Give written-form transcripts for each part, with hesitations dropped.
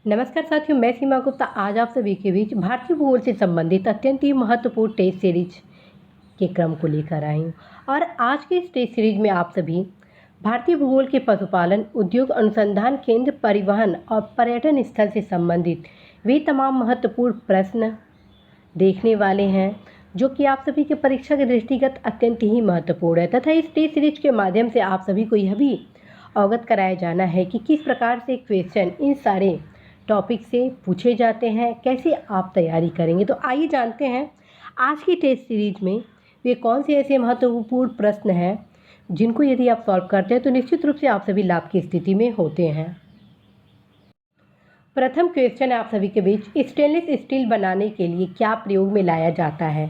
नमस्कार साथियों, मैं सीमा गुप्ता आज आप सभी के बीच भारतीय भूगोल से संबंधित अत्यंत ही महत्वपूर्ण टेस्ट सीरीज के क्रम को लेकर आई हूँ। और आज के इस टेस्ट सीरीज में आप सभी भारतीय भूगोल के पशुपालन उद्योग अनुसंधान केंद्र परिवहन और पर्यटन स्थल से संबंधित वे तमाम महत्वपूर्ण प्रश्न देखने वाले हैं जो कि आप सभी के परीक्षा के दृष्टिगत अत्यंत ही महत्वपूर्ण है। तथा इस टेस्ट सीरीज के माध्यम से आप सभी को यह भी अवगत कराया जाना है कि किस प्रकार से क्वेश्चन इन सारे टॉपिक से पूछे जाते हैं, कैसे आप तैयारी करेंगे। तो आइए जानते हैं आज की टेस्ट सीरीज में वे कौन से ऐसे महत्वपूर्ण प्रश्न हैं जिनको यदि आप सॉल्व करते हैं तो निश्चित रूप से आप सभी लाभ की स्थिति में होते हैं। प्रथम क्वेश्चन है आप सभी के बीच, स्टेनलेस स्टील बनाने के लिए क्या प्रयोग में लाया जाता है।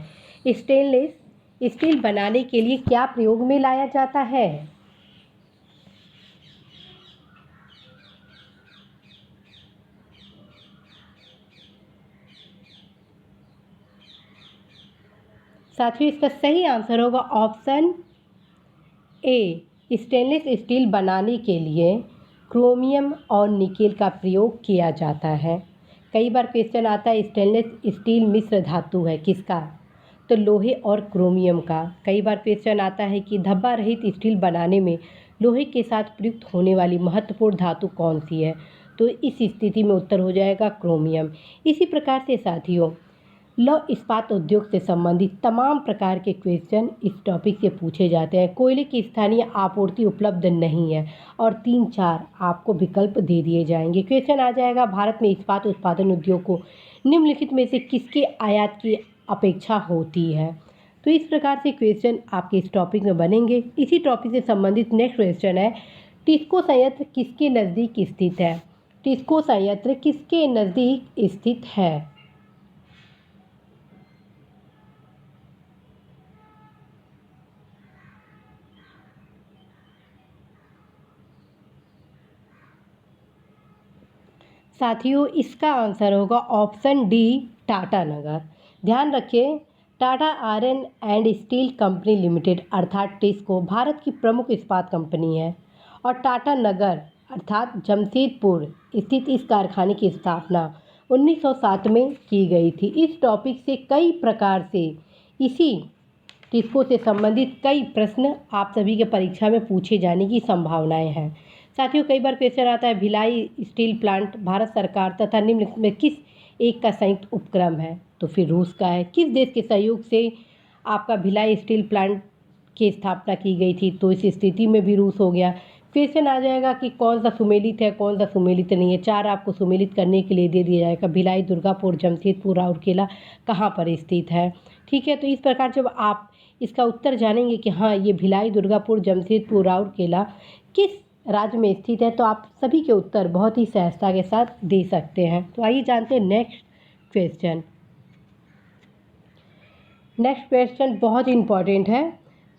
स्टेनलेस स्टील बनाने के लिए क्या प्रयोग में लाया जाता है। साथियों, इसका सही आंसर होगा ऑप्शन ए। स्टेनलेस स्टील बनाने के लिए क्रोमियम और निकेल का प्रयोग किया जाता है। कई बार क्वेश्चन आता है स्टेनलेस स्टील मिश्र धातु है किसका, तो लोहे और क्रोमियम का। कई बार क्वेश्चन आता है कि धब्बा रहित स्टील बनाने में लोहे के साथ प्रयुक्त होने वाली महत्वपूर्ण धातु कौन सी है, तो इस स्थिति में उत्तर हो जाएगा क्रोमियम। इसी प्रकार से साथियों, लौह इस्पात उद्योग से संबंधित तमाम प्रकार के क्वेश्चन इस टॉपिक से पूछे जाते हैं। कोयले की स्थानीय आपूर्ति उपलब्ध नहीं है और 3-4 आपको विकल्प दे दिए जाएंगे। क्वेश्चन आ जाएगा भारत में इस्पात उत्पादन उद्योग को निम्नलिखित में से किसके आयात की अपेक्षा होती है। तो इस प्रकार से क्वेश्चन आपके इस टॉपिक में बनेंगे। इसी टॉपिक से संबंधित नेक्स्ट क्वेश्चन है, टिस्को संयंत्र किसके नज़दीक स्थित है। टिस्को संयंत्र किसके नज़दीक स्थित है। साथियों, इसका आंसर होगा ऑप्शन डी, टाटा नगर। ध्यान रखिए, Tata iron and steel company limited अर्थात टिस्को भारत की प्रमुख इस्पात कंपनी है और टाटा नगर अर्थात जमशेदपुर स्थित इस कारखाने की स्थापना 1907 में की गई थी। इस टॉपिक से कई प्रकार से इसी टिस्को से संबंधित कई प्रश्न आप सभी के परीक्षा में पूछे जाने की संभावनाएं हैं। साथियों, कई बार क्वेश्चन आता है भिलाई स्टील प्लांट भारत सरकार तथा निम्नलिखित में किस एक का संयुक्त उपक्रम है, तो फिर रूस का है। किस देश के सहयोग से आपका भिलाई स्टील प्लांट की स्थापना की गई थी, तो इस स्थिति में भी रूस हो गया। क्वेश्चन आ जाएगा कि कौन सा सुमेलित है कौन सा सुमेलित नहीं है। 4 आपको सुमेलित करने के लिए दे दिया जाएगा, भिलाई, दुर्गापुर, जमशेदपुर, राउरकेला कहाँ पर स्थित है। ठीक है, तो इस प्रकार जब आप इसका उत्तर जानेंगे कि हाँ ये भिलाई, दुर्गापुर, जमशेदपुर, राउरकेला किस राज्य में स्थित है, तो आप सभी के उत्तर बहुत ही सहजता के साथ दे सकते हैं। तो आइए जानते हैं नेक्स्ट क्वेश्चन। नेक्स्ट क्वेश्चन बहुत ही इंपॉर्टेंट है।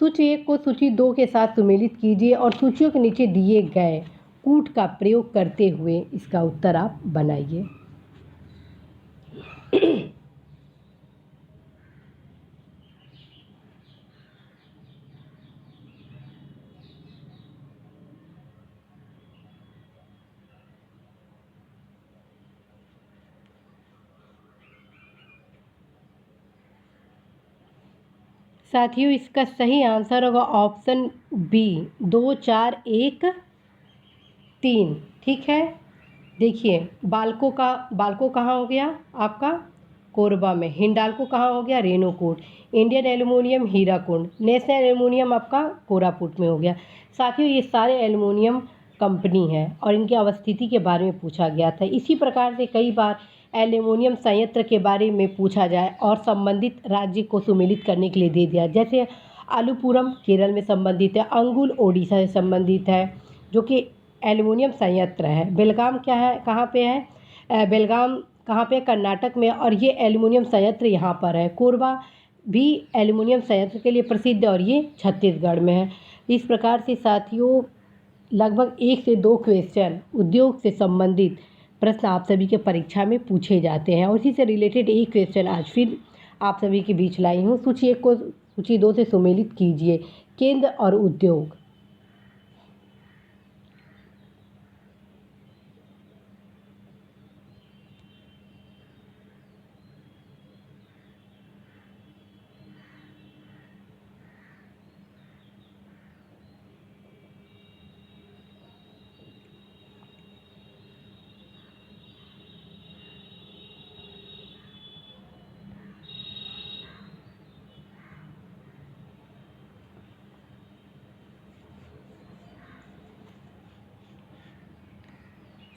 सूची 1 को सूची 2 के साथ सुमेलित कीजिए और सूचियों के नीचे दिए गए कूट का प्रयोग करते हुए इसका उत्तर आप बनाइए। साथियों, इसका सही आंसर होगा ऑप्शन बी, 2, 4, 1, 3। ठीक है, देखिए बाल्को कहाँ हो गया आपका, कोरबा में। हिंडाल्को कहाँ हो गया, Renukoot. Indian aluminium Hirakud. National aluminium आपका कोरापुट में हो गया। साथियों, ये सारे एल्युमिनियम कंपनी है और इनकी अवस्थिति के बारे में पूछा गया था। इसी प्रकार से कई बार एल्युमिनियम संयंत्र के बारे में पूछा जाए और संबंधित राज्य को सुमेलित करने के लिए दे दिया, जैसे आलूपुरम केरल में संबंधित है, अंगुल ओडिशा से संबंधित है जो कि एल्युमिनियम संयंत्र है। बेलगाम क्या है, कहाँ पे है, बेलगाम कहाँ पे, कर्नाटक में, और ये एल्युमिनियम संयंत्र यहाँ पर है। कोरबा भी एल्युमिनियम संयंत्र के लिए प्रसिद्ध है और ये छत्तीसगढ़ में है। इस प्रकार से साथियों लगभग 1 से 2 क्वेश्चन उद्योग से संबंधित प्रश्न आप सभी के परीक्षा में पूछे जाते हैं और इसी से रिलेटेड एक क्वेश्चन आज फिर आप सभी के बीच लाई हूँ। सूची 1 को सूची 2 से सुमेलित कीजिए। केंद्र और उद्योग।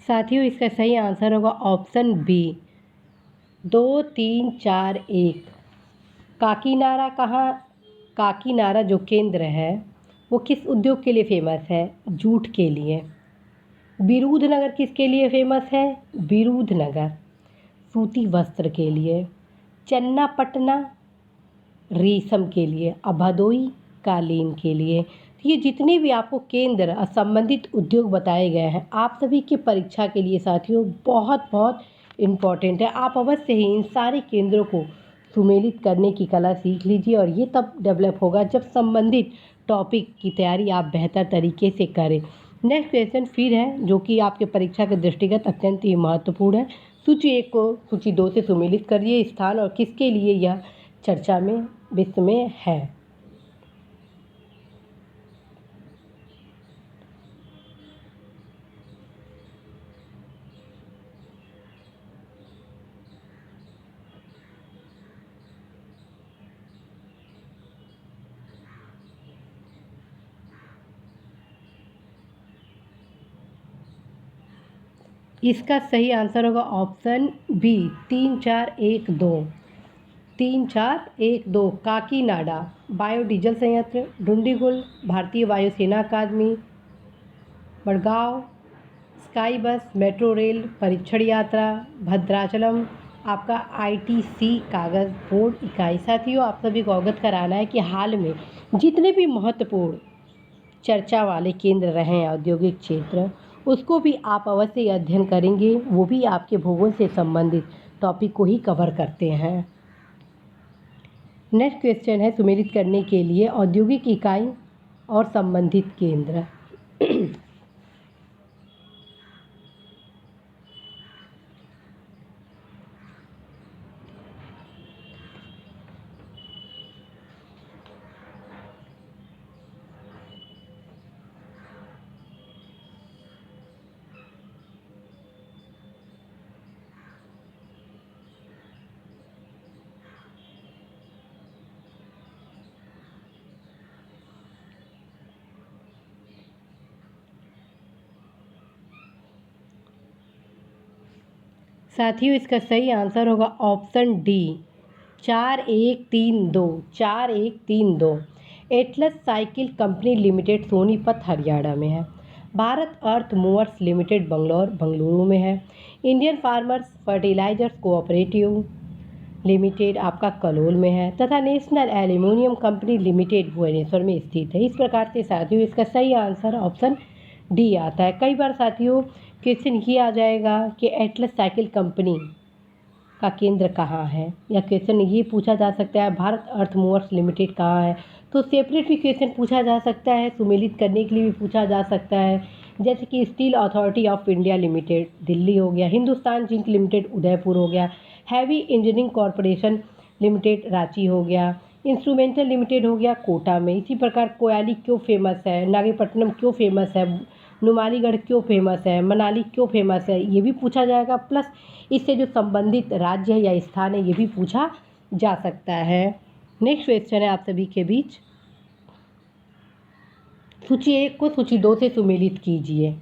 साथियों इसका सही आंसर होगा ऑप्शन बी 2341। काकीनाडा कहाँ, काकीनाडा जो केंद्र है वो किस उद्योग के लिए फेमस है? जूट के लिए। विरुधनगर किसके लिए फेमस है? विरुधनगर सूती वस्त्र के लिए। चन्नापटना रेशम के लिए। भदोई कालीन के लिए। तो ये जितने भी आपको केंद्र और संबंधित उद्योग बताए गए हैं आप सभी की परीक्षा के लिए साथियों बहुत बहुत इम्पॉर्टेंट है। आप अवश्य ही इन सारे केंद्रों को सुमेलित करने की कला सीख लीजिए और ये तब डेवलप होगा जब संबंधित टॉपिक की तैयारी आप बेहतर तरीके से करें। नेक्स्ट क्वेश्चन फिर है जो कि आपके परीक्षा के दृष्टिगत अत्यंत ही महत्वपूर्ण है। सूची 1 को सूची 2 से सुमेलित करिए स्थान और किसके लिए यह चर्चा में विश्व में है। इसका सही आंसर होगा ऑप्शन बी 3412। 3412 काकीनाडा बायोडीजल संयंत्र, डुंडीगुल भारतीय वायुसेना अकादमी, मडगांव स्काई बस मेट्रो रेल परीक्षण यात्रा, भद्राचलम आपका आईटीसी कागज़ बोर्ड इकाई। साथियों आप सभी को अवगत कराना है कि हाल में जितने भी महत्वपूर्ण चर्चा वाले केंद्र रहे हैं औद्योगिक क्षेत्र उसको भी आप अवश्य ही अध्ययन करेंगे। वो भी आपके भूगोल से संबंधित टॉपिक को ही कवर करते हैं। नेक्स्ट क्वेश्चन है सुमेलित करने के लिए औद्योगिक इकाई और संबंधित केंद्र। साथियों इसका सही आंसर होगा option D 4132। 4132 Atlas cycle company limited Sonipat Haryana में है। Bharat earth movers limited Bengaluru में है। Indian farmers fertilisers cooperative limited आपका कलोल में है तथा national aluminium company limited Bhubaneswar में स्थित है। इस प्रकार से साथियों इसका सही आंसर ऑप्शन डी आता है। कई बार साथियों क्वेश्चन ये आ जाएगा कि एटलस साइकिल कंपनी का केंद्र कहाँ है या क्वेश्चन ये पूछा जा सकता है भारत अर्थ मूवर्स लिमिटेड कहाँ है। तो सेपरेट भी क्वेश्चन पूछा जा सकता है, सुमेलित करने के लिए भी पूछा जा सकता है। जैसे कि steel authority of India limited Delhi हो गया, हिंदुस्तान जिंक लिमिटेड उदयपुर हो गया, heavy engineering corporation limited Ranchi हो गया, इंस्ट्रूमेंटल लिमिटेड हो गया कोटा में। इसी प्रकार कोयाली क्यों फेमस है, नागरपट्टनम क्यों फेमस है, नुमालीगढ़ क्यों फेमस है, मनाली क्यों फेमस है, ये भी पूछा जाएगा। प्लस इससे जो संबंधित राज्य है या स्थान है ये भी पूछा जा सकता है। नेक्स्ट क्वेश्चन है आप सभी के बीच, सूची 1 को सूची 2 से सुमेलित कीजिए।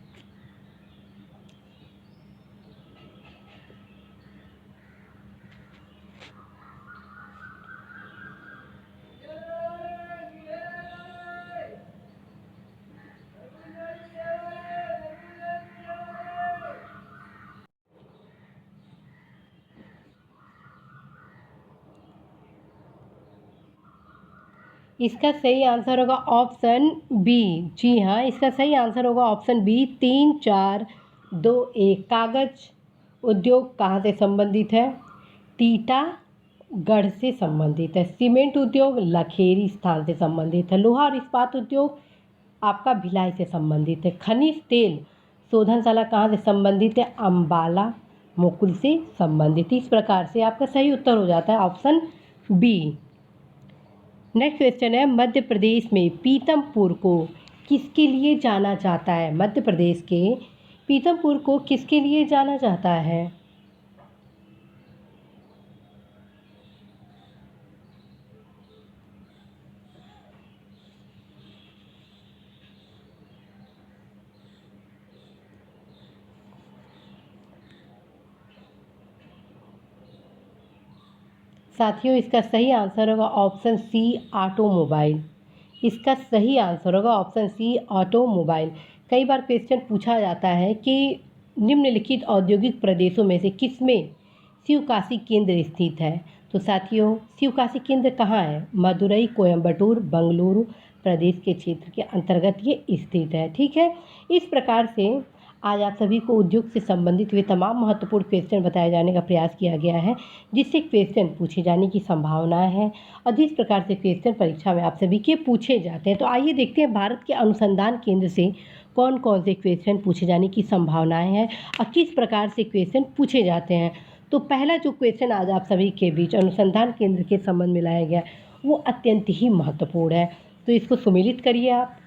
इसका सही आंसर होगा ऑप्शन बी। जी हाँ इसका सही आंसर होगा ऑप्शन बी 3421। कागज उद्योग कहाँ से संबंधित है? टीटागढ़ से संबंधित है। सीमेंट उद्योग लखेरी स्थान से संबंधित है। लोहा और इस्पात उद्योग आपका भिलाई से संबंधित है। खनिज तेल शोधनशाला कहाँ से संबंधित है? अम्बाला मुकुल से संबंधित। इस प्रकार से आपका सही उत्तर हो जाता है ऑप्शन बी। नेक्स्ट क्वेश्चन है मध्य प्रदेश में पीतमपुर को किसके लिए जाना जाता है? मध्य प्रदेश के पीतमपुर को किसके लिए जाना जाता है? साथियों इसका सही आंसर होगा ऑप्शन सी, ऑटोमोबाइल। इसका सही आंसर होगा ऑप्शन सी, ऑटोमोबाइल। कई बार क्वेश्चन पूछा जाता है कि निम्नलिखित औद्योगिक प्रदेशों में से किसमें शिवकाशी केंद्र स्थित है। तो साथियों शिवकाशी केंद्र कहाँ है? मदुरई, कोयम्बटूर, बंगलुरु प्रदेश के क्षेत्र के अंतर्गत ये स्थित है। ठीक है, इस प्रकार से आज आप सभी को उद्योग से संबंधित हुए तमाम महत्वपूर्ण क्वेश्चन बताए जाने का प्रयास किया गया है, जिससे क्वेश्चन पूछे जाने की संभावनाएं हैं और जिस प्रकार से क्वेश्चन परीक्षा में आप सभी के पूछे जाते हैं। तो आइए देखते हैं भारत के अनुसंधान केंद्र से कौन कौन से क्वेश्चन पूछे जाने की संभावनाएं हैं और किस प्रकार से क्वेश्चन पूछे जाते हैं। तो पहला जो क्वेश्चन आज आप सभी के बीच अनुसंधान केंद्र के संबंध में लाया गया वो अत्यंत ही महत्वपूर्ण है, तो इसको सुमेलित करिए आप।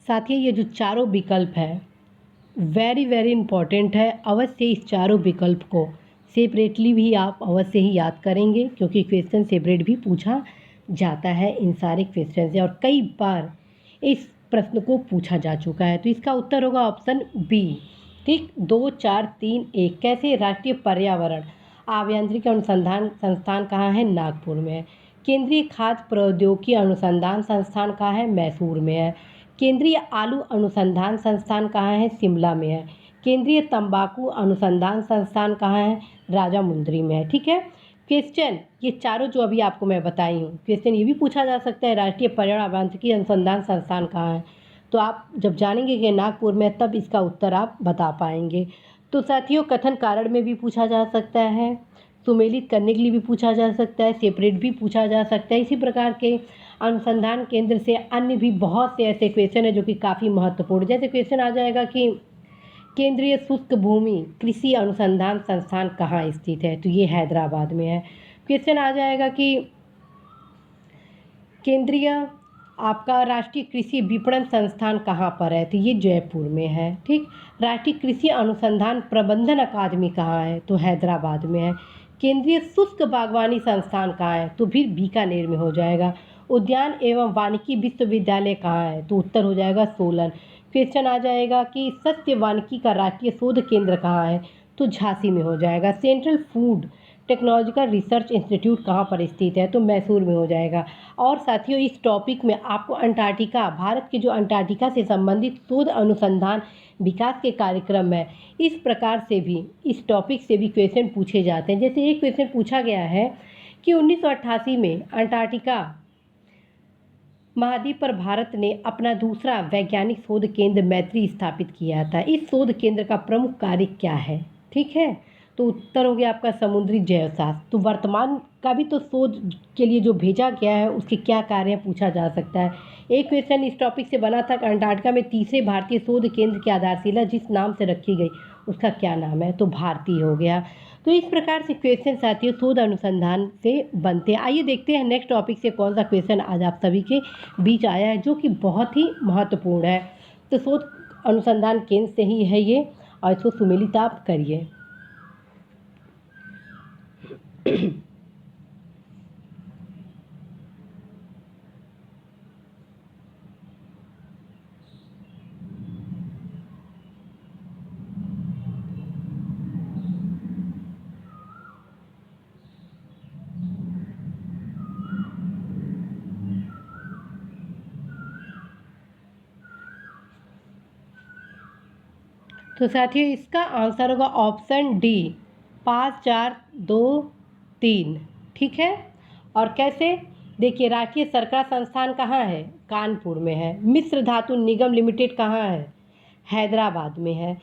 साथियों ये जो चारों विकल्प है वेरी वेरी इंपॉर्टेंट है। अवश्य इस चारों विकल्प को सेपरेटली भी आप अवश्य ही याद करेंगे, क्योंकि क्वेश्चन सेपरेट भी पूछा जाता है इन सारे क्वेश्चन से और कई बार इस प्रश्न को पूछा जा चुका है। तो इसका उत्तर होगा ऑप्शन बी। ठीक, 2 4 3 1। कैसे? राष्ट्रीय पर्यावरण अभियांत्रिकी अनुसंधान संस्थान कहाँ है? नागपुर में है। केंद्रीय खाद्य प्रौद्योगिकी अनुसंधान संस्थान कहाँ है? मैसूर में है। केंद्रीय आलू अनुसंधान संस्थान कहाँ है? शिमला में है। केंद्रीय तंबाकू अनुसंधान संस्थान कहाँ है? राजामुंदरी में है। ठीक है, क्वेश्चन ये चारों जो अभी आपको मैं बताई हूँ, क्वेश्चन ये भी पूछा जा सकता है राष्ट्रीय पर्यावरण अभियांत्रिकी अनुसंधान संस्थान कहाँ है। तो आप जब जानेंगे कि नागपुर में, तब इसका उत्तर आप बता पाएंगे। तो साथियों कथन कारण में भी पूछा जा सकता है, सुमेलित करने के लिए भी पूछा जा सकता है, सेपरेट भी पूछा जा सकता है। इसी प्रकार के अनुसंधान केंद्र से अन्य भी बहुत से ऐसे क्वेश्चन है जो कि काफ़ी महत्वपूर्ण, जैसे क्वेश्चन आ जाएगा कि केंद्रीय शुष्क भूमि कृषि अनुसंधान संस्थान कहाँ स्थित है? तो ये हैदराबाद में है। क्वेश्चन आ जाएगा कि केंद्रीय आपका राष्ट्रीय कृषि विपणन संस्थान कहाँ पर है? तो ये जयपुर में है। ठीक, राष्ट्रीय कृषि अनुसंधान प्रबंधन अकादमी कहाँ है? तो हैदराबाद में है। केंद्रीय शुष्क बागवानी संस्थान कहाँ है? तो फिर बीकानेर में हो जाएगा। उद्यान एवं वानिकी विश्वविद्यालय कहाँ है? तो उत्तर हो जाएगा सोलन। क्वेश्चन आ जाएगा कि सस्य वानिकी का राष्ट्रीय शोध केंद्र कहाँ है? तो झांसी में हो जाएगा। Central food technological research institute कहाँ पर स्थित है? तो मैसूर में हो जाएगा। और साथियों इस टॉपिक में आपको अंटार्कटिका, भारत के जो अंटार्कटिका से संबंधित शोध अनुसंधान विकास के कार्यक्रम है, इस प्रकार से भी इस टॉपिक से भी क्वेश्चन पूछे जाते हैं। जैसे एक क्वेश्चन पूछा गया है कि 1988 में अंटार्कटिका महाद्वीप पर भारत ने अपना दूसरा वैज्ञानिक शोध केंद्र मैत्री स्थापित किया था। इस शोध केंद्र का प्रमुख कार्य क्या है? ठीक है, तो उत्तर हो गया आपका समुद्री जैवशास्त्र। तो वर्तमान का भी तो शोध के लिए जो भेजा गया है उसके क्या कार्य पूछा जा सकता है। एक क्वेश्चन इस टॉपिक से बना था कि अंटार्कटिका में तीसरे भारतीय शोध केंद्र की आधारशिला जिस नाम से रखी गई उसका क्या नाम है? तो भारतीय हो गया। तो इस प्रकार से क्वेश्चन साथियों शोध अनुसंधान से बनते हैं। आइए देखते हैं नेक्स्ट टॉपिक से कौन सा क्वेश्चन आज आप सभी के बीच आया है जो कि बहुत ही महत्वपूर्ण है। तो शोध अनुसंधान केंद्र से ही है ये, और इसको सुमेलित आप करिए। तो साथियों इसका आंसर होगा ऑप्शन डी, 5 4 2 3। ठीक है, और कैसे? देखिए राष्ट्रीय सरकार संस्थान कहाँ है? कानपुर में है। मिश्र धातु निगम लिमिटेड कहाँ है? हैदराबाद में है।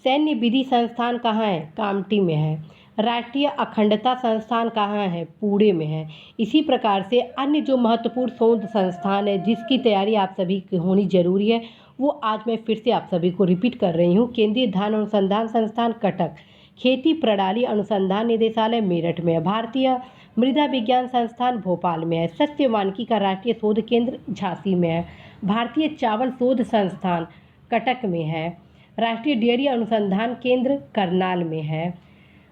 सैन्य विधि संस्थान कहाँ है? कामठी में है। राष्ट्रीय अखंडता संस्थान कहाँ है? पुणे में है। इसी प्रकार से अन्य जो महत्वपूर्ण शोध संस्थान है जिसकी तैयारी आप सभी की होनी जरूरी है, वो आज मैं फिर से आप सभी को रिपीट कर रही हूँ। केंद्रीय धान अनुसंधान संस्थान कटक, खेती प्रणाली अनुसंधान निदेशालय मेरठ में है। भारतीय मृदा विज्ञान संस्थान भोपाल में है। सस्य वानिकी का राष्ट्रीय शोध केंद्र झांसी में है। भारतीय चावल शोध संस्थान कटक में है। राष्ट्रीय डेयरी अनुसंधान केंद्र करनाल में है।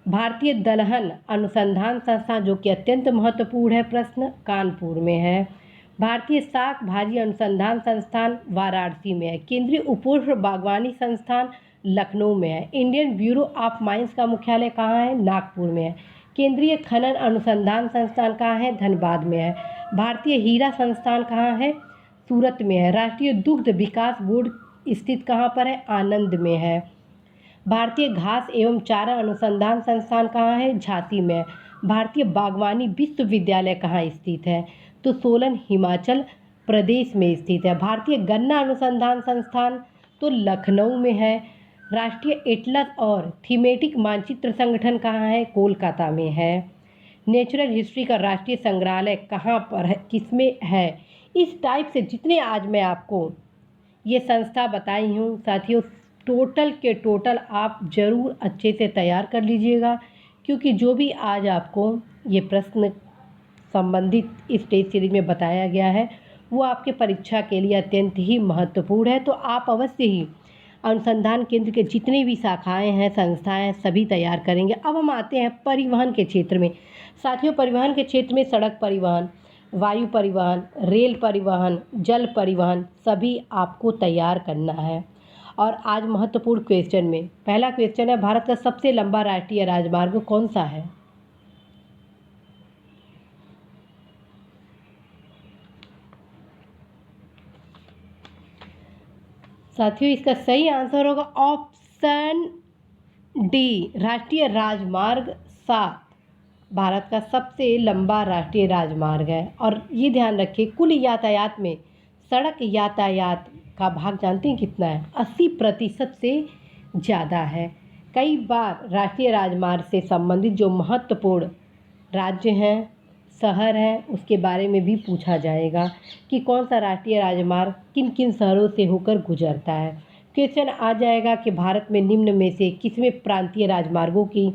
भारतीय दलहन अनुसंधान संस्थान, जो कि अत्यंत महत्वपूर्ण है, प्रश्न कानपुर में है। भारतीय शाक भाजी अनुसंधान संस्थान वाराणसी में है। केंद्रीय उपोष्ण बागवानी संस्थान लखनऊ में है। इंडियन ब्यूरो ऑफ माइंस का मुख्यालय कहाँ है? नागपुर में है। केंद्रीय खनन अनुसंधान संस्थान कहाँ है? धनबाद में है। भारतीय हीरा संस्थान कहाँ है? सूरत में है। राष्ट्रीय दुग्ध विकास बोर्ड स्थित कहाँ पर है? आनंद में है। भारतीय घास एवं चारा अनुसंधान संस्थान कहाँ है? झांसी में है। भारतीय बागवानी विश्वविद्यालय कहाँ स्थित है? तो सोलन, हिमाचल प्रदेश में स्थित है। भारतीय गन्ना अनुसंधान संस्थान तो लखनऊ में है। राष्ट्रीय एटलस और थीमेटिक मानचित्र संगठन कहाँ है? कोलकाता में है। नेचुरल हिस्ट्री का राष्ट्रीय संग्रहालय कहाँ पर है, किसमें है? इस टाइप से जितने आज मैं आपको ये संस्था बताई हूँ साथियों, टोटल के टोटल आप ज़रूर अच्छे से तैयार कर लीजिएगा, क्योंकि जो भी आज आपको ये प्रश्न संबंधित इस टेस्ट सीरीज में बताया गया है वो आपके परीक्षा के लिए अत्यंत ही महत्वपूर्ण है। तो आप अवश्य ही अनुसंधान केंद्र के जितनी भी शाखाएं हैं, संस्थाएं हैं, सभी तैयार करेंगे। अब हम आते हैं परिवहन के क्षेत्र में। साथियों, परिवहन के क्षेत्र में सड़क परिवहन, वायु परिवहन, रेल परिवहन, जल परिवहन सभी आपको तैयार करना है। और आज महत्वपूर्ण क्वेश्चन में पहला क्वेश्चन है, भारत का सबसे लंबा राष्ट्रीय राजमार्ग कौन सा है? साथियों, इसका सही आंसर होगा ऑप्शन डी, राष्ट्रीय राजमार्ग 7 भारत का सबसे लंबा राष्ट्रीय राजमार्ग है। और ये ध्यान रखिए, कुल यातायात में सड़क यातायात का भाग जानते हैं कितना है? 80% से ज़्यादा है। कई बार राष्ट्रीय राजमार्ग से संबंधित जो महत्वपूर्ण राज्य हैं, शहर हैं, उसके बारे में भी पूछा जाएगा कि कौन सा राष्ट्रीय राजमार्ग किन किन शहरों से होकर गुजरता है। क्वेश्चन आ जाएगा कि भारत में निम्न में से किसमें प्रांतीय राजमार्गों की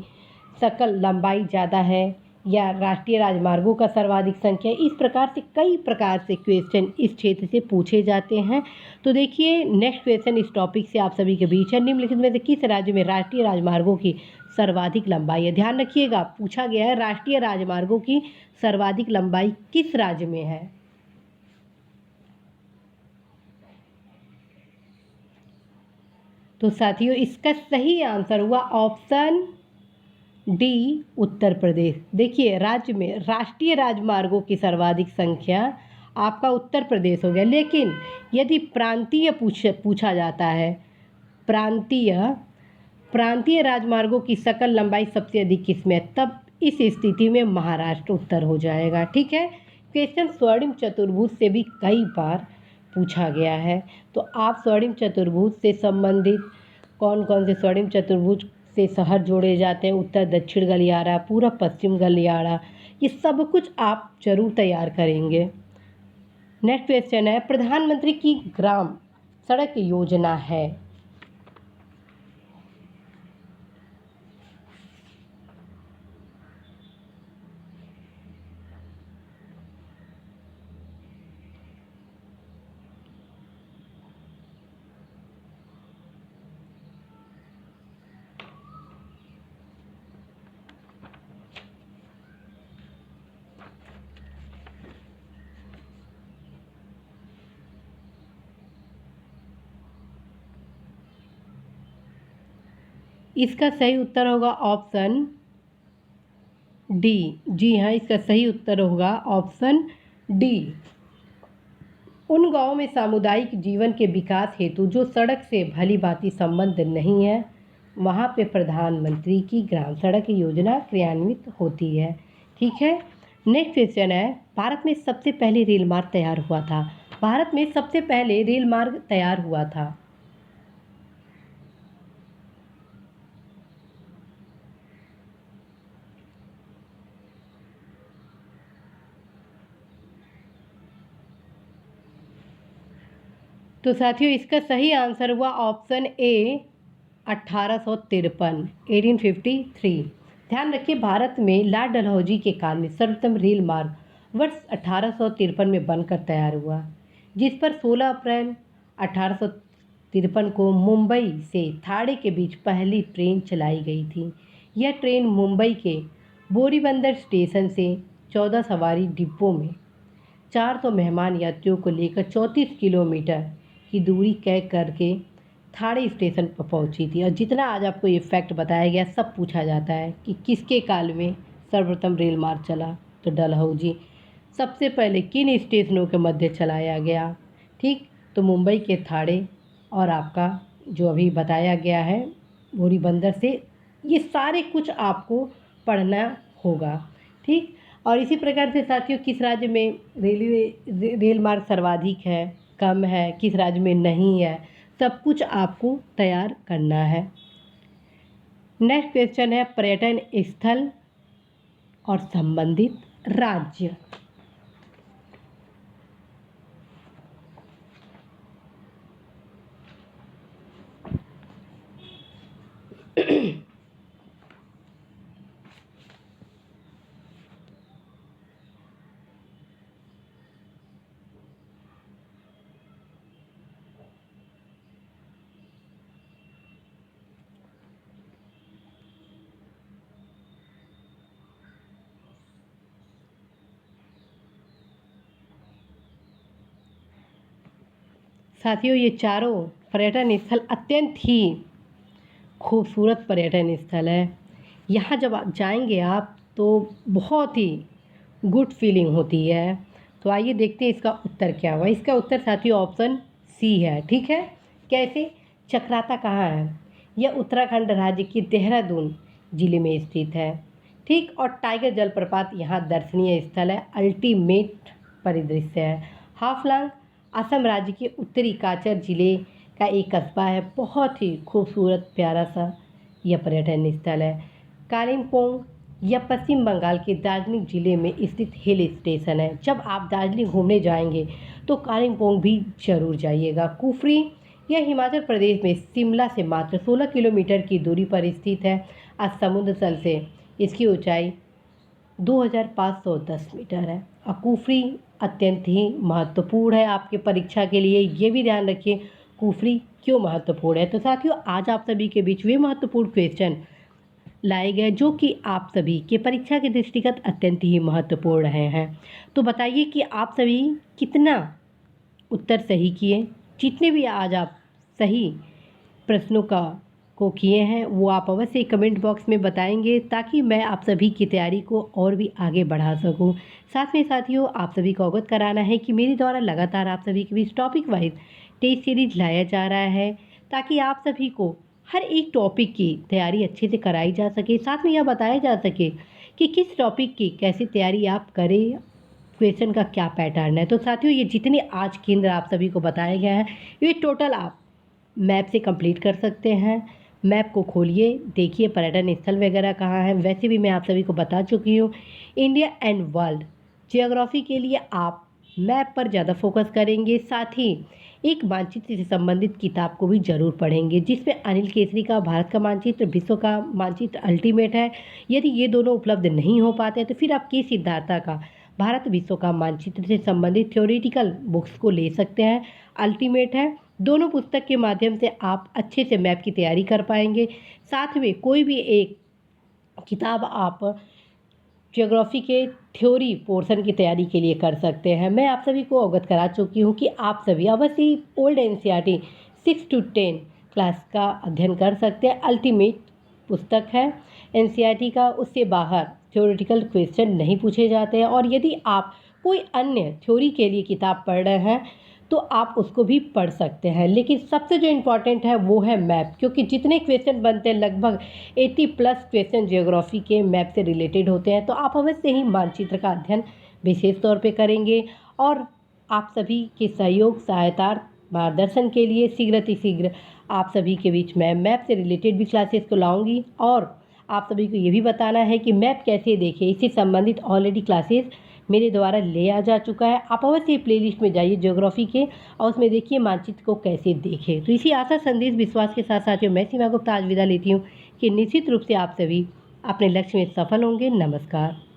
सकल लंबाई ज़्यादा है या राष्ट्रीय राजमार्गों का सर्वाधिक संख्या। इस प्रकार से कई प्रकार से क्वेश्चन इस क्षेत्र से पूछे जाते हैं। तो देखिए, नेक्स्ट क्वेश्चन इस टॉपिक से आप सभी के बीच है, निम्नलिखित में से किस राज्य में राष्ट्रीय राजमार्गों की सर्वाधिक लंबाई है? ध्यान रखिएगा, पूछा गया है राष्ट्रीय राजमार्गों की सर्वाधिक लंबाई किस राज्य में है। तो साथियों, इसका सही आंसर हुआ ऑप्शन डी, उत्तर प्रदेश। देखिए, राज्य में राष्ट्रीय राजमार्गों की सर्वाधिक संख्या आपका उत्तर प्रदेश हो गया। लेकिन यदि प्रांतीय पूछा जाता है, प्रांतीय राजमार्गों की सकल लंबाई सबसे अधिक किसमें है, तब इस स्थिति में महाराष्ट्र उत्तर हो जाएगा। ठीक है, क्वेश्चन स्वर्णिम चतुर्भुज से भी कई बार पूछा गया है। तो आप स्वर्णिम चतुर्भुज से संबंधित कौन कौन से स्वर्णिम चतुर्भुज से शहर जोड़े जाते हैं, उत्तर दक्षिण गलियारा, पूर्व पश्चिम गलियारा, ये सब कुछ आप जरूर तैयार करेंगे। नेक्स्ट क्वेश्चन है, प्रधानमंत्री की ग्राम सड़क योजना है। इसका सही उत्तर होगा ऑप्शन डी। जी हाँ, इसका सही उत्तर होगा ऑप्शन डी। उन गांवों में सामुदायिक जीवन के विकास हेतु जो सड़क से भली भांति संबंध नहीं है, वहाँ पे प्रधानमंत्री की ग्राम सड़क योजना क्रियान्वित होती है। ठीक है, नेक्स्ट क्वेश्चन है, भारत में सबसे पहले रेल मार्ग तैयार हुआ था। भारत में सबसे पहले रेल मार्ग तैयार हुआ था। तो साथियों, इसका सही आंसर हुआ ऑप्शन ए, 1853, 1853। ध्यान रखिए, भारत में लाल डलहौजी के काल में सर्वप्रथम रेल मार्ग वर्ष 1853 में बनकर तैयार हुआ, जिस पर 16 अप्रैल 1853 को मुंबई से थाणे के बीच पहली ट्रेन चलाई गई थी। यह ट्रेन मुंबई के बोरीबंदर स्टेशन से 14 सवारी डिब्बों में 400 मेहमान यात्रियों को लेकर 34 किलोमीटर की दूरी तय करके थाड़े स्टेशन पर पहुंची थी। और जितना आज आपको ये फैक्ट बताया गया, सब पूछा जाता है कि किसके काल में सर्वप्रथम रेल मार्ग चला, तो डलहौजी। सबसे पहले किन स्टेशनों के मध्य चलाया गया, ठीक, तो मुंबई के थाड़े और आपका जो अभी बताया गया है बोरीबंदर से। ये सारे कुछ आपको पढ़ना होगा, ठीक। और इसी प्रकार से साथियों, किस राज्य में रेल मार्ग सर्वाधिक है, कम है, किस राज्य में नहीं है, सब कुछ आपको तैयार करना है। नेक्स्ट क्वेश्चन है पर्यटन स्थल और संबंधित राज्य। साथियों, ये चारों पर्यटन स्थल अत्यंत ही खूबसूरत पर्यटन स्थल है। यहाँ जब आप जाएंगे आप तो बहुत ही गुड फीलिंग होती है। तो आइए देखते हैं इसका उत्तर क्या हुआ। इसका उत्तर साथियों ऑप्शन सी है, ठीक है। कैसे? चक्राता कहाँ है? यह उत्तराखंड राज्य के देहरादून जिले में स्थित है, ठीक। और टाइगर जलप्रपात यहाँ दर्शनीय स्थल है, अल्टीमेट परिदृश्य है। हाफलंग असम राज्य के उत्तरी काचर जिले का एक कस्बा है, बहुत ही खूबसूरत प्यारा सा यह पर्यटन स्थल है। कालिम्पोंग यह पश्चिम बंगाल के दार्जिलिंग जिले में स्थित हिल स्टेशन है। जब आप दार्जिलिंग घूमने जाएंगे तो कालिम्पोंग भी जरूर जाइएगा। कुफरी यह हिमाचल प्रदेश में शिमला से मात्र 16 किलोमीटर की दूरी पर स्थित है। आज समुद्र तल से इसकी ऊंचाई 2510 मीटर है। और कुफरी अत्यंत ही महत्वपूर्ण है आपके परीक्षा के लिए, ये भी ध्यान रखिए कुफरी क्यों महत्वपूर्ण है। तो साथियों, आज आप सभी के बीच वे महत्वपूर्ण क्वेश्चन लाए गए जो कि आप सभी के परीक्षा के दृष्टिगत अत्यंत ही महत्वपूर्ण रहे हैं। तो बताइए कि आप सभी कितना उत्तर सही किए। जितने भी आज आप सही प्रश्नों को किए हैं वो आप अवश्य कमेंट बॉक्स में बताएंगे, ताकि मैं आप सभी की तैयारी को और भी आगे बढ़ा सकूं। साथ में साथियों, आप सभी को अवगत कराना है कि मेरे द्वारा लगातार आप सभी के बीच टॉपिक वाइज टेस्ट सीरीज लाया जा रहा है, ताकि आप सभी को हर एक टॉपिक की तैयारी अच्छे से कराई जा सके। साथ में यह बताया जा सके कि किस टॉपिक की कैसी तैयारी आप करें, क्वेश्चन का क्या पैटर्न है। तो साथियों, ये जितने आज केंद्र आप सभी को बताए गए हैं, ये टोटल आप मैप से कंप्लीट कर सकते हैं। मैप को खोलिए, देखिए पर्यटन स्थल वगैरह कहाँ है। वैसे भी मैं आप सभी को बता चुकी हूँ, इंडिया एंड वर्ल्ड जियोग्राफी के लिए आप मैप पर ज़्यादा फोकस करेंगे। साथ ही एक मानचित्र से संबंधित किताब को भी जरूर पढ़ेंगे, जिसमें अनिल केसरी का भारत का मानचित्र, विश्व का मानचित्र अल्टीमेट है। यदि ये दोनों उपलब्ध नहीं हो पाते तो फिर आप के सिद्धार्था का भारत विश्व का मानचित्र से संबंधित थ्योरेटिकल बुक्स को ले सकते हैं, अल्टीमेट है। दोनों पुस्तक के माध्यम से आप अच्छे से मैप की तैयारी कर पाएंगे। साथ में कोई भी एक किताब आप ज्योग्राफी के थ्योरी पोर्शन की तैयारी के लिए कर सकते हैं। मैं आप सभी को अवगत करा चुकी हूँ कि आप सभी अवश्य ओल्ड एनसीईआरटी 6 to 10 क्लास का अध्ययन कर सकते हैं। अल्टीमेट पुस्तक है एनसीईआरटी का, उससे बाहर थ्योरेटिकल क्वेश्चन नहीं पूछे जाते हैं। और यदि आप कोई अन्य थ्योरी के लिए किताब पढ़ रहे हैं तो आप उसको भी पढ़ सकते हैं, लेकिन सबसे जो इम्पोर्टेंट है वो है मैप, क्योंकि जितने क्वेश्चन बनते हैं लगभग 80+ क्वेश्चन जियोग्राफी के मैप से रिलेटेड होते हैं। तो आप अवश्य ही मानचित्र का अध्ययन विशेष तौर पे करेंगे। और आप सभी के सहयोग, सहायता, मार्गदर्शन के लिए शीघ्र आप सभी के बीच मैं मैप से रिलेटेड भी क्लासेस को लाऊंगी। और आप सभी को ये भी बताना है कि मैप कैसे देखें, इससे संबंधित ऑलरेडी क्लासेस मेरे द्वारा लिया जा चुका है। आप अवश्य प्लेलिस्ट में जाइए ज्योग्राफी के और उसमें देखिए मानचित्र को कैसे देखें। तो इसी आशा, संदेश, विश्वास के साथ साथियों मैं सीमा गुप्ता आज विदा लेती हूँ कि निश्चित रूप से आप सभी अपने लक्ष्य में सफल होंगे। नमस्कार।